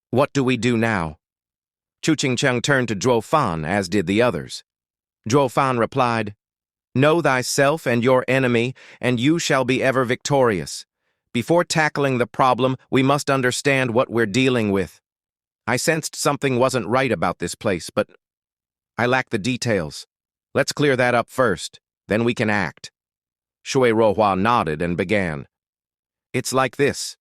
What do we do now? Chu Ching-chung turned to Zhuo Fan, as did the others. Zhuo Fan replied, Know thyself and your enemy, and you shall be ever victorious. Before tackling the problem, we must understand what we're dealing with. I sensed something wasn't right about this place, but I lack the details. Let's clear that up first, then we can act. Shui Ruohua nodded and began. It's like this.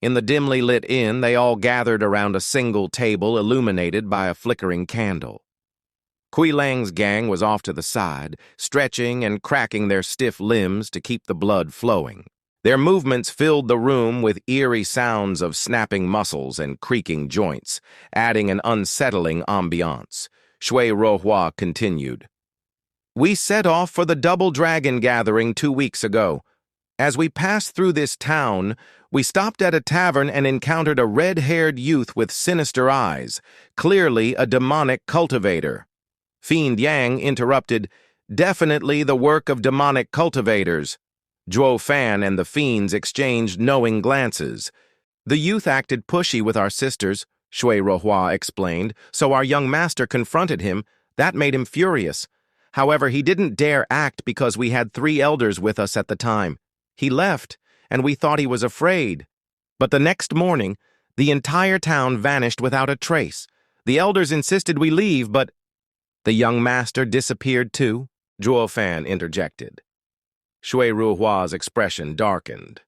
In the dimly lit inn, they all gathered around a single table illuminated by a flickering candle. Kui Lang's gang was off to the side, stretching and cracking their stiff limbs to keep the blood flowing. Their movements filled the room with eerie sounds of snapping muscles and creaking joints, adding an unsettling ambiance. Shui Ruohua continued. We set off for the Double Dragon gathering 2 weeks ago. As we passed through this town, we stopped at a tavern and encountered a red-haired youth with sinister eyes, clearly a demonic cultivator. Fiend Yang interrupted, Definitely the work of demonic cultivators. Zhuo Fan and the fiends exchanged knowing glances. The youth acted pushy with our sisters, Shui Ruohua explained, so our young master confronted him. That made him furious. However, he didn't dare act because we had 3 elders with us at the time. He left, and we thought he was afraid. But the next morning, the entire town vanished without a trace. The elders insisted we leave, but the young master disappeared too, Zhuo Fan interjected. Shui Ruohua's expression darkened.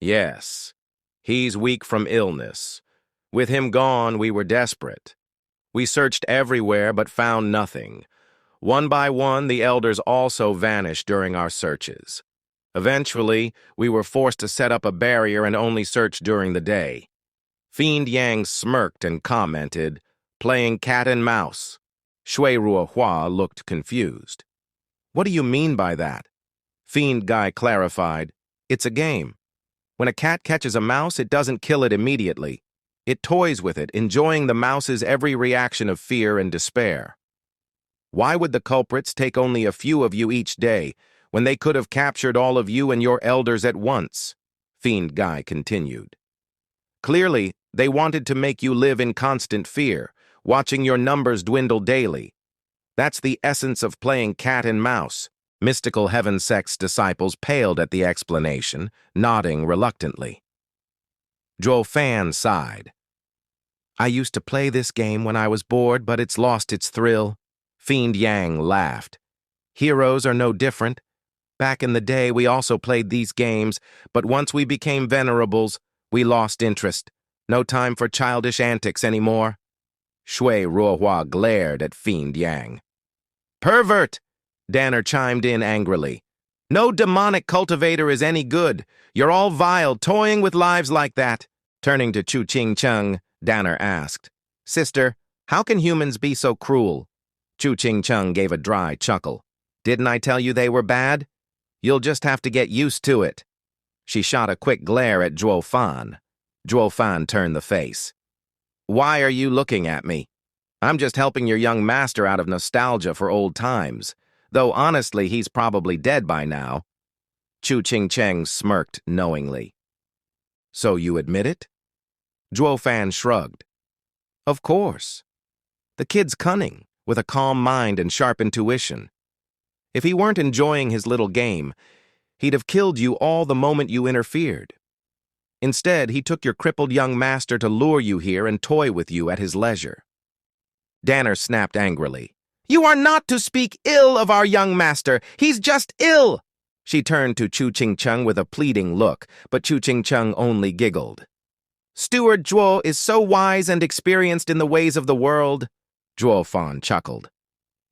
Yes, he's weak from illness. With him gone, we were desperate. We searched everywhere but found nothing. One by one, the elders also vanished during our searches. Eventually, we were forced to set up a barrier and only search during the day. Fiend Yang smirked and commented, playing cat and mouse. Shui Ruohua looked confused. What do you mean by that? Fiend Guy clarified, It's a game. When a cat catches a mouse, it doesn't kill it immediately. It toys with it, enjoying the mouse's every reaction of fear and despair. Why would the culprits take only a few of you each day, when they could have captured all of you and your elders at once? Fiend Guy continued. Clearly, they wanted to make you live in constant fear, watching your numbers dwindle daily. That's the essence of playing cat and mouse. Mystical Heaven Sect's disciples paled at the explanation, nodding reluctantly. Zhuo Fan sighed. I used to play this game when I was bored, but it's lost its thrill. Fiend Yang laughed. Heroes are no different. Back in the day, we also played these games, but once we became venerables, we lost interest. No time for childish antics anymore. Shui Ruohua glared at Fiend Yang. Pervert! Danner chimed in angrily. No demonic cultivator is any good. You're all vile, toying with lives like that. Turning to Chu Ching-chung, Danner asked, Sister, how can humans be so cruel? Chu Ching-chung gave a dry chuckle. Didn't I tell you they were bad? You'll just have to get used to it. She shot a quick glare at Zhuo Fan. Zhuo Fan turned the face. Why are you looking at me? I'm just helping your young master out of nostalgia for old times. Though honestly, he's probably dead by now. Chu Ching-chung smirked knowingly. So you admit it? Zhuo Fan shrugged. Of course. The kid's cunning, with a calm mind and sharp intuition. If he weren't enjoying his little game, he'd have killed you all the moment you interfered. Instead, he took your crippled young master to lure you here and toy with you at his leisure. Danner snapped angrily. You are not to speak ill of our young master. He's just ill. She turned to Chu Ching-chung with a pleading look, but Chu Ching-chung only giggled. Steward Zhuo is so wise and experienced in the ways of the world. Zhuo Fan chuckled.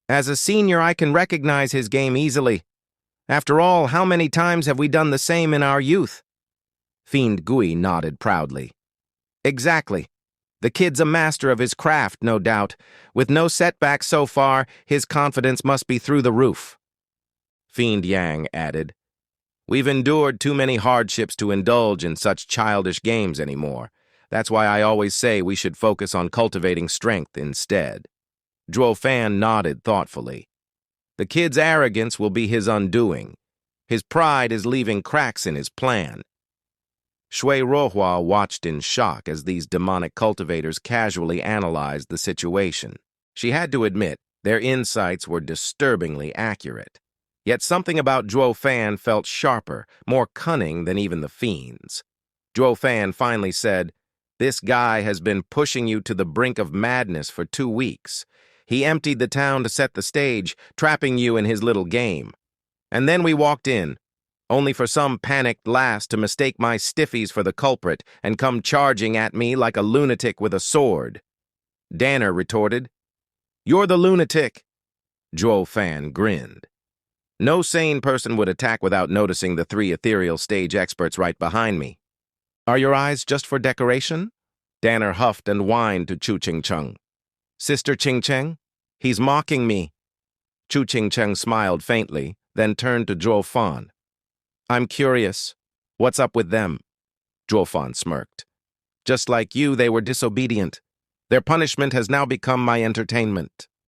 As a senior, I can recognize his game easily. After all, how many times have we done the same in our youth? Fiend Gui nodded proudly. Exactly. The kid's a master of his craft, no doubt. With no setbacks so far, his confidence must be through the roof. Fiend Yang added, We've endured too many hardships to indulge in such childish games anymore. That's why I always say we should focus on cultivating strength instead. Zhuo Fan nodded thoughtfully. The kid's arrogance will be his undoing. His pride is leaving cracks in his plan. Shui Rohua watched in shock as these demonic cultivators casually analyzed the situation. She had to admit, their insights were disturbingly accurate. Yet something about Zhuo Fan felt sharper, more cunning than even the fiends. Zhuo Fan finally said, "This guy has been pushing you to the brink of madness for 2 weeks. He emptied the town to set the stage, trapping you in his little game. And then we walked in, only for some panicked lass to mistake my stiffies for the culprit and come charging at me like a lunatic with a sword." Danner retorted, "You're the lunatic." Zhuo Fan grinned. No sane person would attack without noticing the 3 ethereal stage experts right behind me. "Are your eyes just for decoration?" Danner huffed and whined to Chu Ching-chung. "Sister Ching-cheng, he's mocking me." Chu Ching-cheng smiled faintly, then turned to Zhuo Fan. "I'm curious. What's up with them?" Zhuo Fan smirked. "Just like you, they were disobedient. Their punishment has now become my entertainment."